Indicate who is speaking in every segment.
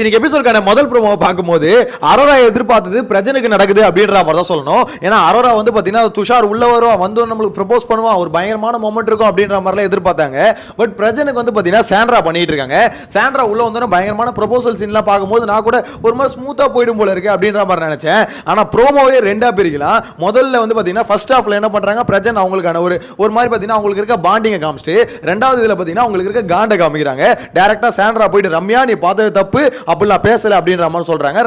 Speaker 1: இன்னைக்கு எபிசோடுக்கான முதல் ப்ரோமோ பார்க்கும்போது அரோரா எதிர்பார்த்தது பிரஜனுக்கு நடக்குது அப்படின்ற மாதிரி தான் சொல்லணும். ஏன்னா அரோரா வந்து பார்த்தீங்கன்னா துஷார் உள்ள வரும், வந்து நம்மளுக்கு ப்ரப்போஸ் பண்ணுவான், ஒரு பயங்கரமான மொமெண்ட் இருக்கும் அப்படின்ற மாதிரிலாம் எதிர்பார்த்தாங்க. பட் பிரஜனுக்கு வந்து பார்த்தீங்கன்னா சாண்ட்ரா பண்ணிட்டு இருக்காங்க. சாண்ட்ரா உள்ள வந்தோன்னா பயங்கரமான ப்ரப்போசல் சீன்லாம் பார்க்கும்போது நான் கூட ஒரு மாதிரி ஸ்மூத்தாக போயிடும் போல இருக்கு அப்படின்ற மாதிரி நினைச்சேன். ஆனால் ப்ரோமோவே ரெண்டா பிரிக்கலாம். முதல்ல வந்து பார்த்தீங்கன்னா ஃபர்ஸ்ட் ஹாஃப்ல என்ன பண்றாங்க, பிரஜன் அவங்களுக்கான ஒரு மாதிரி பார்த்தீங்கன்னா அவங்களுக்கு இருக்க பாண்டிங்கை காமிச்சிட்டு, ரெண்டாவது இதில் பார்த்தீங்கன்னா அவங்களுக்கு இருக்க காண்டை காமிக்கிறாங்க. டேரக்டா சாண்ட்ரா போயிட்டு ரம்யா நீ பார்த்தது தப்பு அப்படி நான் பேசல அப்படின்ற மாதிரி சொல்றாங்க.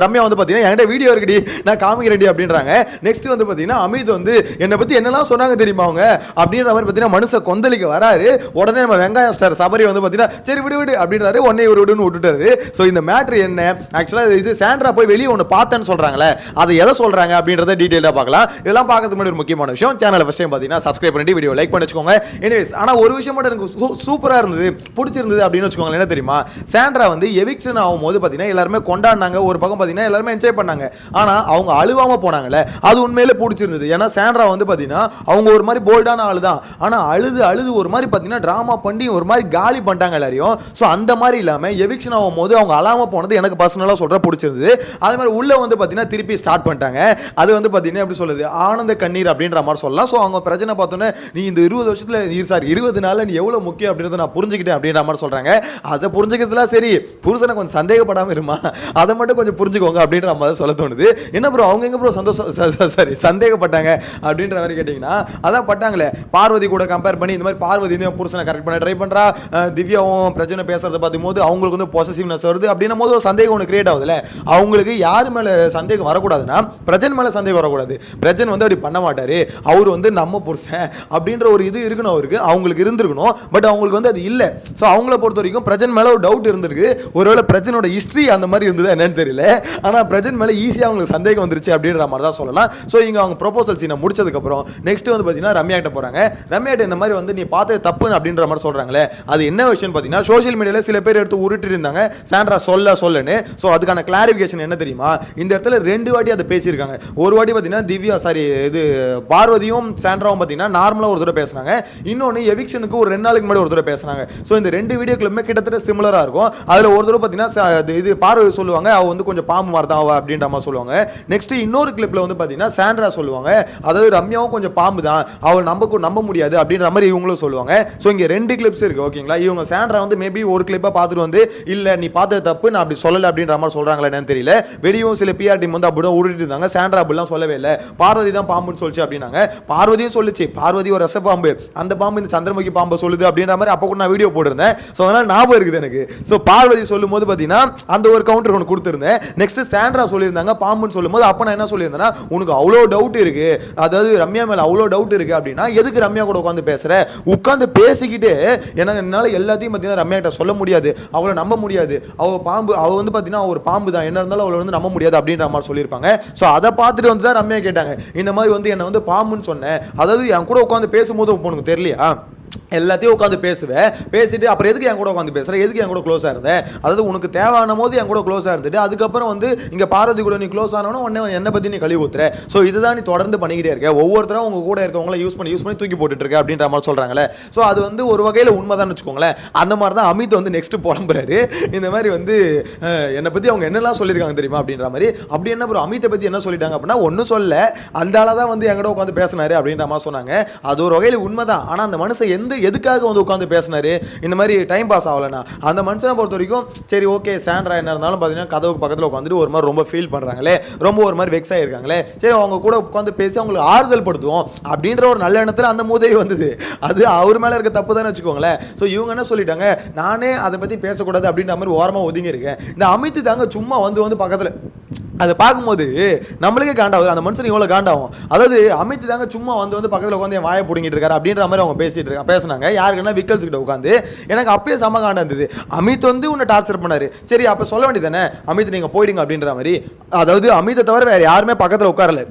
Speaker 1: ரம்யா வந்து பாத்தீங்கன்னா என்கிட்ட வீடியோ இருக்குடி நான் காமிக்கிறேன்டி அப்படின்றாங்க. நெக்ஸ்ட் வந்து பாத்தீங்கன்னா அமித் வந்து என்னை பத்தி என்னெல்லாம் சொன்னாங்க தெரியுமா அவங்க அப்படின்ற மாதிரி பாத்தீங்கன்னா மனுஷ கொந்தளிக்க வராரு. உடனே நம்ம வெங்காயம் ஸ்டார் சபரி வந்து பாத்தீங்கன்னா சரி விடு விடு அப்படின்றாரு, உடனே ஒரு விடுன்னு விட்டுட்டாரு. ஸோ இந்த மேட்ரு என்ன ஆக்சுவலா இது சாண்ட்ரா போய் வெளியே ஒன்று பார்த்தேன்னு சொல்றாங்களே, அதை எதை சொல்றாங்க அப்படின்றத டீட்டெயிலாக பார்க்கலாம். இதெல்லாம் பார்க்கறதுக்கு முன்னாடி ஒரு முக்கியமான விஷயம், சேனலை ஃபர்ஸ்ட் டைம் பார்த்தீங்கன்னா சப்ஸ்கிரைப் பண்ணிட்டு வீடியோ லைக் பண்ணி வச்சுக்கோங்க. எனிவேஸ் ஆனால் ஒரு விஷயம் மட்டும் எனக்கு சூப்பராக இருந்தது, பிடிச்சிருந்தது அப்படின்னு வச்சுக்கோங்க. என்ன தெரியுமா, சாண்ட்ரா வந்து எவிக்ஷன் ஆகும்போது பார்த்தீங்கன்னா எல்லாருமே கொண்டாடினாங்க, ஒரு பக்கம் பார்த்தீங்கன்னா எல்லாருமே என்ஜாய் பண்ணாங்க. ஆனால் அவங்க அழுவாம போனாங்கல்ல, அது உண்மையிலே பிடிச்சிருந்தது. ஏன்னா சாண்ட்ரா வந்து பார்த்தீங்கன்னா அவங்க ஒரு மாதிரி போல்டான ஆளு தான், ஆனால் அழுது அழுது ஒரு மாதிரி பார்த்தீங்கன்னா ட்ராமா பண்ணி ஒரு மாதிரி காலி பண்ணிட்டாங்க எல்லாரையும். ஸோ அந்த மாதிரி இல்லாமல் எவிக்ஷன் ஆகும்போது அவங்க அழாம போனது எனக்கு பர்சனலாக சொல்ற பிடிச்சிருந்தது. அதே மாதிரி உள்ள வந்து பார்த்தீங்கன்னா திருப்பி ஸ்டார்ட் பண்ணிட்டாங்க. அது வந்து பார்த்தீங்கன்னா எப்படி சொல்லுது, ஆனந்த கண்ணீர் அப்படின்ற மாதிரி சொல்லலாம். ஸோ அவங்க பிரச்சனை பார்த்தோன்னே நீ இந்த 20 வருஷத்துல 20 நாளில் நீ எவ்வளோ முக்கியம் அப்படின்றத நான் புரிஞ்சுக்கிட்டேன் அப்படின்ற மாதிரி சொல்றாங்க. அதை புரிஞ்சுக்கிறதுலாம் சரி, புருஷனை கொஞ்சம் சந்தேகப்படாமல் இருமா, அதை மட்டும் கொஞ்சம் புரிஞ்சுக்கோங்க அப்படின்ற மாதிரி சொல்ல தோணுது. என்ன ப்ரோ அவங்க எங்க ப்ரோ சந்தேகப்பட்டாங்க அப்படின்ற மாதிரி கேட்டிங்கன்னா, அதான் பட்டாங்களே பார்வதி கூட கம்பேர் பண்ணி இந்த மாதிரி பார்வதி வந்து புருஷனை கரெக்ட் பண்ண ட்ரை பண்றா, திவ்யாவும் பிரச்சனை பேசுறதை பார்க்கும்போது அவங்களுக்கு வந்து பொசசிவ்னஸ் வருது அப்படின்னும் போது ஒரு சந்தேகம் ஒன்று கிரியேட் ஆகுதுல்ல. அவங்களுக்கு யார் மேலே சந்தேகம் வரக்கூடாதுன்னா பிரஜன் மேலே சந்தேகம் வரக்கூடாது. பிரஜன் வந்து அப்படி பண்ண மாட்டாரு, அவர் வந்து நம்ம புருஷன் அப்படின்ற ஒரு இது இருக்கணும், அவங்களுக்கு இருந்திருக்கணும். பட் அவங்களுக்கு வந்து அது இல்லை. ஸோ அவங்கள பொறுத்த வரைக்கும் பிரஜன் மேலே ஒரு டவுட் இருந்திருக்கு. ஒருவேளை பிரஜனோட ஹிஸ்ட்ரி அந்த மாதிரி இருந்தது என்னன்னு தெரியல, ஆனால் பிரஜன் மேலே ஈஸியாக அவங்களுக்கு சந்தேகம் வந்துருச்சு அப்படின்ற மாதிரி தான் சொல்லலாம். ஸோ இங்கே அவங்க ப்ரொபோசல் சீனை முடிச்சதுக்கப்புறம் நெக்ஸ்ட் வந்து பார்த்தீங்கன்னா ரம்யா கிட்ட போகிறாங்க. ரம்யா கிட்ட இந்த மாதிரி வந்து நீ பார்த்தது தப்பு அப்படின்ற மாதிரி சொல்கிறாங்களே, அது என்ன விஷயம் பார்த்தீங்கன்னா சோஷியல் மீடியாவில் சில பேர் எடுத்து உருட்டு இருந்தாங்க சாண்ட்ரா சொல்லுன்னு. ஸோ அதுக்கான கிளாரிஃபிகேஷன் என்ன தெரியுமா, இந்த இடத்துல 2 வாட்டி அதை பேசியிருக்காங்க. ஒரு வாட்டி பார்த்தீங்கன்னா திவ்யா இது பார்வதியும் சாண்ட்ராவும் பார்த்தீங்கன்னா நார்மலாக ஒரு தடவை பேசுனாங்க, இன்னொன்று எவிக்ஷனுக்கு ஒரு 2 நாளுக்கு முன்னாடி ஒரு தடவை பேசுனாங்க. ஸோ இந்த 2 வீடியோக்களுமே கிட்டத்தட்ட சிமிலராக இருக்கும். அதில் ஒரு தடவை பார்த்தீங்கன்னா இது பார்வதி சொல்லுவாங்க அவ வந்து கொஞ்சம் பாம்பு மாதிரி தான் அவ அப்படின்ற மாதிரி சொல்லுவாங்க. நெக்ஸ்ட் இன்னொரு கிளிப்ல வந்து பார்த்தீங்கன்னா சாண்ட்ரா சொல்லுவாங்க, அதாவது ரம்யாவும் கொஞ்சம் பாம்பு தான், அவள் நம்ப முடியாது அப்படின்ற மாதிரி இவங்களும் சொல்லுவாங்க. ஸோ இங்கே 2 கிளிப்ஸ் இருக்கு ஓகேங்களா. இவங்க சாண்ட்ரா வந்து மேபி ஒரு கிளிப்பை பார்த்துட்டு வந்து இல்லை நீ பார்த்தது தப்பு நான் அப்படி சொல்லலை அப்படின்ற மாதிரி சொல்றாங்களா என்னன்னு தெரியல. வெளியும் சில பிஆர் டீம் வந்து அப்படிதான் உருட்டிட்டு இருந்தாங்க, சாண்ட்ரா அப்படிலாம் சொல்லவே இல்லை, பார்வதி தான் பாம்புன்னு சொல்லிச்சு அப்படின்னாங்க. பார்வதியும் சொல்லிச்சு, பார்வதி ஒரு ரச பாம்பு, அந்த பாம்பு இந்த சந்திரமுகி பாம்பு சொல்லுது அப்படின்ற மாதிரி அப்போ கூட நான் வீடியோ போட்டிருந்தேன். ஸோ அதனால ஞாபகம் இருக்குது எனக்கு. ஸோ பார்வதி சொல்லும் போது பார்த்தீங்கன்னா அந்த ஒரு கவுண்டர் ஒன்று கொடுத்துருந்தேன். நெக்ஸ்ட் சாண்ட்ரா சொல்லியிருந்தாங்க பாம்புன்னு சொல்லும்போது அப்போ நான் என்ன சொல்லியிருந்தேன்னா, உனக்கு அவ்வளோ டவுட் இருக்கு, அதாவது ரம்யா மேலே அவ்வளோ டவுட் இருக்கு அப்படின்னா எதுக்கு ரம்யா கூட உட்காந்து பேசுற, உட்காந்து பேசிக்கிட்டு என்னால் எல்லாத்தையும் பார்த்தீங்கன்னா ரம்யா கிட்ட சொல்ல முடியாது, அவளை நம்ப முடியாது, அவள் பாம்பு, அவள் வந்து பார்த்தீங்கன்னா ஒரு பாம்பு தான், என்ன இருந்தாலும் அவளை வந்து நம்ப முடியாது அப்படின்ற மாதிரி சொல்லியிருப்பாங்க. ஸோ அதை பார்த்துட்டு வந்து தான் ரம்யா கேட்டாங்க, இந்த மாதிரி வந்து என்னை வந்து பாம்புன்னு சொன்னேன், அதாவது என் கூட உட்காந்து பேசும்போது உனக்கு தெரியலையா, எல்லாத்தையும் உட்காந்து பேசுவேன், பேசிட்டு அப்புறம் எதுக்கு என் கூட உட்காந்து பேசுகிறேன், எதுக்கு என் கூட க்ளோஸாக இருந்தேன், அதாவது உனக்கு தேவையான போது என் கூட க்ளோஸாக இருந்துட்டு அதுக்கப்புறம் வந்து இங்கே பார்வதி கூட நீ க்ளோஸ் ஆனவனும் உடனே என்னை பற்றி நீ கழுவி ஊத்துற, ஸோ இதுதான் நீ தொடர்ந்து பண்ணிக்கிட்டே இருக்க, ஒவ்வொருத்தரும் உங்கள் கூட இருக்கவங்கள யூஸ் பண்ணி தூக்கி போட்டுட்டு இருக்க அப்படின்ற மாதிரி சொல்கிறாங்களே. ஸோ அது வந்து ஒரு வகையில் உண்மைதான் வச்சுக்கோங்களேன். அந்த மாதிரி தான் அமித் வந்து நெக்ஸ்ட் புலம்புறாரு, இந்த மாதிரி வந்து என்னை பற்றி அவங்க என்னெல்லாம் சொல்லியிருக்காங்க தெரியுமா அப்படின்ற மாதிரி. அப்படி என்ன ப்ரோ அமித்தை பற்றி என்ன சொல்லிட்டாங்க அப்படின்னா ஒன்றும் சொல்ல, அந்த ஆளாக தான் வந்து என் கூட உட்காந்து பேசினாரு அப்படின்ற மாதிரி சொன்னாங்க. அது ஒரு வகையில் உண்மைதான். ஆனால் அந்த மனுஷன் எதுக்காக வந்து உட்காந்து பேசினாரு, இந்த மாதிரி டைம் பாஸ் ஆகலனா அந்த மனுஷனை பொறுத்த வரைக்கும் சரி ஓகே சாண்ட்ரா என்ன இருந்தாலும் பார்த்தீங்கன்னா கதவுக்கு பக்கத்தில் உட்காந்துட்டு ஒரு மாதிரி ரொம்ப ஃபீல் பண்ணுறாங்களே, ரொம்ப ஒரு மாதிரி வெக்ஸ் ஆகிருக்காங்களே, சரி அவங்க கூட உட்காந்து பேசி அவங்களுக்கு ஆறுதல் படுத்துவோம் அப்படின்ற ஒரு நல்ல எண்ணத்தில் அந்த மூதேவி வந்தது. அது அவர் மேலே இருக்க தப்பு தானே வச்சுக்கோங்களேன். ஸோ இவங்க என்ன சொல்லிட்டாங்க, நானே அதை பற்றி பேசக்கூடாது அப்படின்ற மாதிரி ஓரமாக ஒதுங்கி இருக்கேன். இந்த அமித் தாங்க சும்மா வந்து பக்கத்தில் அதை பார்க்கும்போது நம்மளுக்கே காண்டாகுது, அந்த மனுஷன் இவ்வளோ காண்டாகும். அதாவது அமித் தாங்க சும்மா வந்து பக்கத்தில் உட்காந்து என் வாயை பிடிங்கிட்டு இருக்காரு அப்படின்ற மாதிரி அவங்க பேசினாங்க. யாருக்குன்னா விக்கல்ஸ் கிட்ட உட்காந்து. எனக்கு அப்பயே செம காண்டா இருந்தது. அமித் வந்து உன்னை டார்ச்சர் பண்ணாரு, சரி அப்போ சொல்ல வேண்டியதானே அமித் நீங்கள் போயிடுங்க அப்படின்ற மாதிரி. அதாவது அமித்தை தவிர வேறு யாருமே பக்கத்தில் உட்காரல.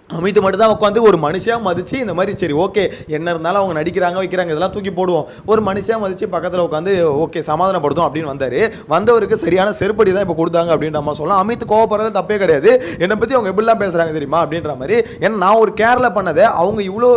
Speaker 1: அமித் மட்டும் தான் உட்காந்து ஒரு மனுஷன் மதிச்சு இந்த மாதிரி சரி ஓகே என்ன இருந்தாலும் அவங்க நடிக்கிறாங்க வைக்கிறாங்க இதெல்லாம் தூக்கி போடுவோம், ஒரு மனுஷன் மதிச்சு பக்கத்தில் உட்காந்து ஓகே சமாதானப்படுத்தும் அப்படின்னு வந்தார். வந்தவருக்கு சரியான செருப்படி தான் இப்போ கொடுத்தாங்க அப்படின்ற மாதிரி சொல்லலாம். அமித் கோவப்படுறது தப்பே கிடையாது, என்னை பற்றி அவங்க எப்படிலாம் பேசுகிறாங்க தெரியுமா அப்படின்ற மாதிரி. ஏன்னா நான் ஒரு கேரில் பண்ணதை அவங்க இவ்வளோ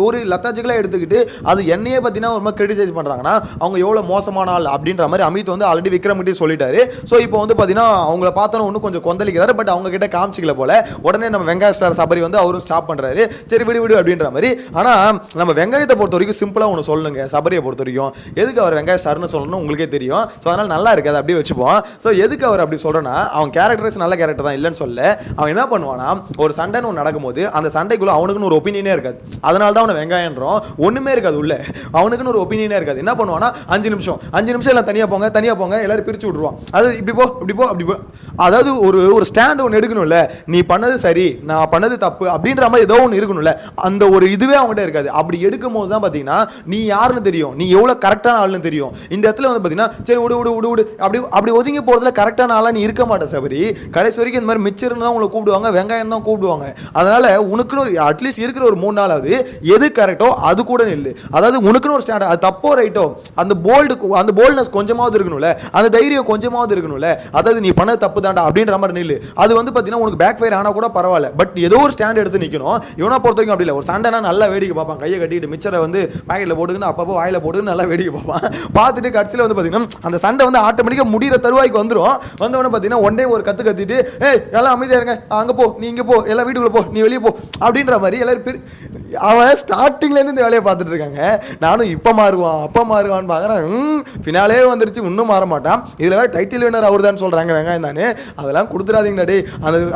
Speaker 1: ஒரு லத்தாச்சிக்கலாக எடுத்துக்கிட்டு அது என்னையே பார்த்தீங்கன்னா ஒரு மாதிரி கிரிட்டிசைஸ் பண்ணுறாங்கன்னா அவங்க எவ்வளோ மோசமான ஆள் அப்படின்ற மாதிரி அமித் வந்து ஆல்ரெடி விக்ரம்கிட்டே சொல்லிட்டாரு. ஸோ இப்போ வந்து பார்த்தீங்கன்னா அவங்கள பார்த்தோன்னு இன்னும் கொஞ்சம் கொந்தளிக்கிறாரு. பட் அவங்க கிட்ட காமிச்சிக்கல போல. உடனே நம்ம வெங்காய ஸ்டார் சபரி வந்து அவரும் ஸ்டாப் பண்றாரு, சரி விடு விடு அப்படின்ற மாதிரி. ஆனா நம்ம வெங்காயத்தை பொறுத்த வரைக்கும் சிம்பிளா ஒன்று சொல்லுங்க, சபரியை பொறுத்த வரைக்கும் எதுக்கு அவர் வெங்காய ஸ்டார்னு சொல்லணும் உங்களுக்கே தெரியும். ஸோ அதனால நல்லா இருக்கு, அதை அப்படியே வச்சுப்போம். ஸோ எதுக்கு அவர் அப்படி சொல்றேன்னா அவன் கேரக்டர்ஸ் நல்ல கேரக்டர் தான் இல்லைன்னு சொல்ல, அவன் என்ன பண்ணுவானா ஒரு சண்டைன்னு ஒன்று நடக்கும்போது அந்த சண்டைக்குள்ள அவனுக்குன்னு ஒரு ஒப்பீனியனே இருக்காது. அதனால தான் அவனை வெங்காயன்றோம், ஒண்ணுமே இருக்காது உள்ள, அவனுக்குன்னு ஒரு ஒப்பீனியனே இருக்காது. என்ன பண்ணுவானா 5 நிமிஷம் எல்லாம் தனியா போங்க எல்லாரும் பிரிச்சு விட்டுருவான். அது இப்படி போ அப்படி போ. அதாவது ஒரு ஸ்டாண்ட் ஒன்று எடுக்கணும்ல, நீ பண்ணது சரி நான் பண்ணது தப்பு அப்படின்ற மாதிரி ஏதோ ஒன்று இருக்கணும்ல, அந்த ஒரு இதுவே அவங்ககிட்ட இருக்காது. அப்படி எடுக்கும் போது தான் பார்த்தீங்கன்னா நீ யாருன்னு தெரியும், நீ எவ்வளோ கரெக்டான ஆளுன்னு தெரியும். இந்த இடத்துல வந்து பார்த்தீங்கன்னா சரி விடு அப்படி ஒதுங்கி போகிறதுல கரெக்டான ஆளாக நீ இருக்க மாட்டேன் சபரி. கடைசி வரைக்கும் இந்த மாதிரி மிச்சர்னு தான் உங்களை கூப்பிடுவாங்க, வெங்காயம் தான் கூப்பிடுவாங்க. அதனால உனக்குன்னு ஒரு அட்லீஸ்ட் இருக்கிற ஒரு 3 நாளாவது எது கரெக்டோ அது கூட நில்லு. அதாவது உனக்குன்னு ஒரு ஸ்டாண்ட், அது தப்போ ரைட்டோ அந்த போல்ட்னஸ் கொஞ்சமாவது இருக்கணும்ல, அந்த தைரியம் கொஞ்சமாவது இருக்கணும்ல. அதாவது நீ பண்ணது தப்பு தாண்டா அப்படின்ற மாதிரி நில்லு. அது வந்து பார்த்தீங்கன்னா உனக்கு பேக் ஃபயர் ஆனால் கூட பரவாயில்ல, பட் ஏதோ ஒரு ஸ்டாண்ட் எடுத்து நிற்கணும். இவனை பொறுத்த வரைக்கும் அப்படி இல்லை, ஒரு சண்டைனா நல்லா வேடிக்கை பார்ப்பான், கையை கட்டிட்டு மிச்சரை வந்து பாக்கெட்டில் போட்டுக்கின்னு அப்பப்போ வாயில போட்டுக்கின்னு நல்லா வேடிக்கை பார்ப்பான். பார்த்துட்டு கடைசியில் வந்து பார்த்தீங்கன்னா அந்த சண்டை வந்து ஆட்டோமேட்டிக்காக முடிகிற தருவாய்க்கு வந்துடும். வந்தவொடனே பார்த்தீங்கன்னா ஒன் டே ஒரு கத்திட்டு எல்லாம் அமைதியாக இருங்க, அங்கே போ நீ இங்கே போ எல்லாம் வீட்டுக்குள்ளே போ நீ வெளியே போ அப்படின்ற மாதிரி எல்லாரும் அவன் ஸ்டார்டிங்லேருந்து இந்த வேலையை பார்த்துட்டு இருக்காங்க. நானும் இப்போ மாறுவான் அப்போ மாறுவான்னு பார்க்குறேன். பின்னாலே வந்துருச்சு, இன்னும் மாற மாட்டான். இதில் வேறு டைட்டில் வினர் அவர் தான் சொல்கிறாங்க வெங்காயம் தானே. அதெல்லாம் கொடுத்துடாதீங்கடா டே,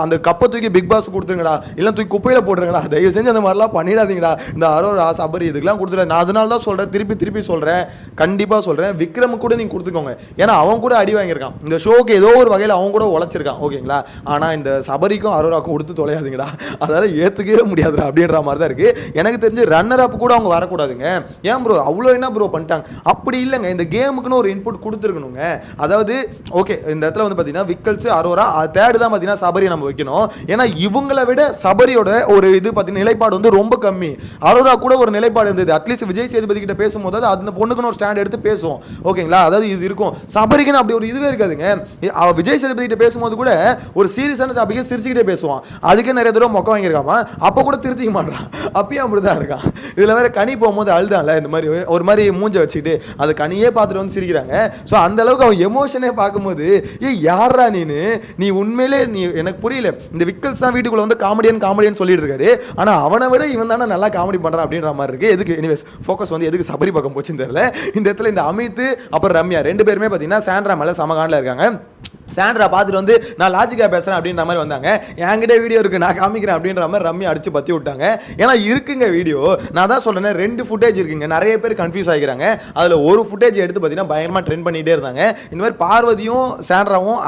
Speaker 1: அந்த கப்பை தூக்கி பிக் பாஸ் கொடுத்துருங்கடா, இல்லை தூக்கி குப்பையில் போட்டுருங்கடா, தயவு செஞ்சு அந்த மாதிரிலாம் பண்ணிடாதீங்கடா. இந்த அரோரா சபரி இதுக்கெல்லாம் கொடுத்துட. நான் அதனால தான் சொல்கிறேன், திருப்பி சொல்கிறேன், கண்டிப்பாக சொல்கிறேன், விக்ரம் கூட நீங்கள் கொடுத்துக்கோங்க. ஏன்னா அவன் கூட அடி வாங்கியிருக்கான், இந்த ஷோக்கு ஏதோ ஒரு வகையில் அவன் கூட உழைச்சிருக்கான் ஓகேங்களா. ஆனால் இந்த சபரிக்கும் அரோராக்கும் கொடுத்து தொலையாதீங்கடா, அதால் ஏற்றுக்கவே முடியாதுடா அப்படின்ற மாதிரி தான் இருக்குது. எனக்கு தெரிஞ்சு ரன்னர் அப் கூட அவங்க வரக்கூடாதுங்க. ஏன் ப்ரோ அவ்வளோ என்ன ப்ரோ பண்ணிட்டாங்க? அப்படி இல்லைங்க, இந்த கேமுக்குன்னு ஒரு இன்புட் கொடுத்துருக்கணுங்க. அதாவது ஓகே இந்த இடத்துல வந்து பார்த்தீங்கன்னா விக்கல்ஸ் அரோரா தேர்டு தான் பார்த்தீங்கன்னா சபரி நம்ம வைக்கணும். ஏன்னா இவங்களை விட சபரியோட ஒரு இது பார்த்தீங்கன்னா நிலைப்பாடு வந்து ரொம்ப கம்மி. அரோரா கூட ஒரு நிலைப்பாடு இருந்தது, அட்லீஸ்ட் விஜய் சேதுபதி கிட்ட பேசும்போது அந்த பொண்ணுக்குன்னு ஒரு ஸ்டாண்ட் எடுத்து பேசுவோம் ஓகேங்களா. அதாவது இது இருக்கும். சபரிக்குன்னு அப்படி ஒரு இதுவே இருக்காதுங்க. அவ விஜய் சேதுபதி கிட்ட பேசும்போது கூட ஒரு சீரியஸான டாபிக்கை சிரிச்சுக்கிட்டே பேசுவான். அதுக்கே நிறைய தடவை மொக்க வாங்கியிருக்காமா, அப்போ கூட திருத்திக்க மாட்டான், அப்பயும் அப்படிதான் இருக்கான். இதில் வேற கனி போகும்போது அழுதான்ல, இந்த மாதிரி ஒரு மாதிரி மூஞ்ச வச்சுக்கிட்டு அது கனியே பார்த்துட்டு வந்து சிரிக்கிறாங்க. ஸோ அந்த அளவுக்கு அவன் எமோஷனே பார்க்கும்போது யாரா நீ உண்மையிலே நீ எனக்கு புரியல. இந்த விக்கல்ஸ் தான் வீட்டுக்குள்ள வந்து காமெடியன் சொல்லிட்டு இருக்காரு, ஆனால் அவனை விட இவன் தானே நல்லா காமெடி பண்ணுறான் அப்படின்ற மாதிரி இருக்கு. எதுக்கு எனிவேஸ் ஃபோக்கஸ் வந்து எதுக்கு சபரி பக்கம் போச்சுன்னு தெரியல. இந்த இடத்துல இந்த அமித் அப்புறம் ரம்யா 2 பேருமே பார்த்தீங்கன்னா சாண்ட்ரா மேலே சமகாண்டில் இருக்காங்க. சாண்ட்ரா பார்த்துட்டு வந்து நான் லாஜிக்காக பேசுகிறேன் அப்படின்ற மாதிரி வந்தாங்க. என்கிட்ட வீடியோ இருக்குது நான் காமிக்கிறேன் அப்படின்ற மாதிரி ரம்யா அடித்து பற்றி விட்டாங்க. ஏன்னா இருக்குங்க வீடியோ, நான் தான் சொல்கிறேன் 2 ஃபுட்டேஜ் இருக்குங்க. நிறைய பேர் கன்ஃபியூஸ் ஆகிக்கிறாங்க. அதில் ஒரு ஃபுட்டேஜ் எடுத்து பார்த்தீங்கன்னா பயங்கரமாக ட்ரெண்ட் பண்ணிகிட்டே இருந்தாங்க. இந்த மாதிரி பார்வதியும் சாண்ட்ராவும்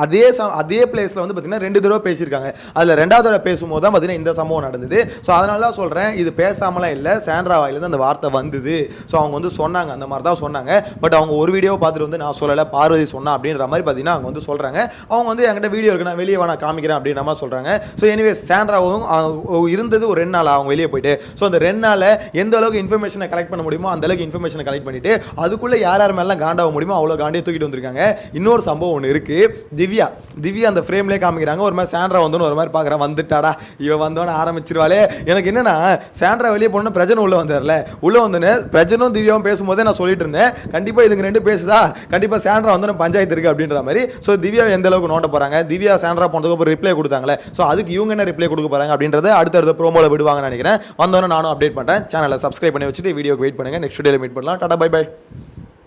Speaker 1: அதே பிளேஸில் வந்து பார்த்தீங்கன்னா 2 தடவை பேசியிருக்காங்க. அதில் 2வது தடவை பேசும்போது தான் பார்த்தீங்கன்னா இந்த சம்பவம் நடந்தது. ஸோ அதனால தான் சொல்கிறேன், இது பேசாமலாம் இல்லை, சாண்ட்ரா வாயிலேருந்து அந்த வார்த்தை வந்தது. ஸோ அவங்க வந்து சொன்னாங்க, அந்த மாதிரி தான் சொன்னாங்க. பட் அவங்க ஒரு வீடியோவை பார்த்துட்டு வந்து நான் சொல்லலை, பார்வதி சொன்னா அப்படின்ற மாதிரி பார்த்தீங்கன்னா அவங்க வந்து சொல்கிறாங்க. அவங்க வந்து என்கிட்ட வீடியோ இருக்கு நான் வெளியே நான் காமிக்கிறேன் அப்படின்ற மாதிரி சொல்கிறாங்க. ஸோ எனிவே சாண்ட்ராவும் இருந்தது ஒரு 2 நாள் அவங்க வெளியே போயிட்டு. ஸோ அந்த 2 நாள் எந்த அளவுக்கு இன்ஃபர்மேஷனை கலெக்ட் பண்ண முடியுமோ அந்த அளவுக்கு இன்ஃபர்மேஷனை கலெக்ட் பண்ணிட்டு அதுக்குள்ளே யார் மேலாம் காண்டாக முடியுமோ அவ்வளோ காண்டியை தூக்கிட்டு வந்திருக்காங்க. இன்னொரு சம்பவம் ஒன்று இருக்குது. திவ்யா அந்த ஃப்ரேம்லேயே காமிக்கிறாங்க. ஒரு மாதிரி சாண்ட்ரா வந்து ஒரு மாதிரி பார்க்குறேன், வந்துட்டாடா இவன் வந்தோன்னு ஆரம்பிச்சிருவாளே. எனக்கு என்னன்னா சாண்ட்ரா வெளியே போனோன்னா பிரஜனை உள்ளே வந்தார்ல, உள்ளே வந்தோன்னு பிரஜனும் திவ்யாவும் பேசும்போதே நான் சொல்லிட்டு இருந்தேன், கண்டிப்பாக இதுங்க 2 பேசுதா, கண்டிப்பாக சாண்ட்ரா வந்து பஞ்சாயத்து இருக்குது அப்படின்ற மாதிரி. ஸோ திவ்யா எந்த அளவுக்கு நோட்ட போகிறாங்க, திவ்யா சாண்ட்ரா போனதுக்கு அப்புறம் ரிப்ளை கொடுத்தாங்களே, ஸோ அதுக்கு இவங்க என்ன ரிப்ளை கொடுக்க போகிறாங்க அப்படின்றத அடுத்தடுத்த ப்ரோமோவில் விடுவாங்கன்னு நினைக்கிறேன். வந்தோன்னே நானும் அப்டேட் பண்ணுறேன். சேனலை சப்ஸ்கிரைப் பண்ணி வச்சுட்டு வீடியோக்கு வெயிட் பண்ணுங்கள். நெக்ஸ்ட் வீடியோவில் மீட் பண்ணலாம். Tata bye by.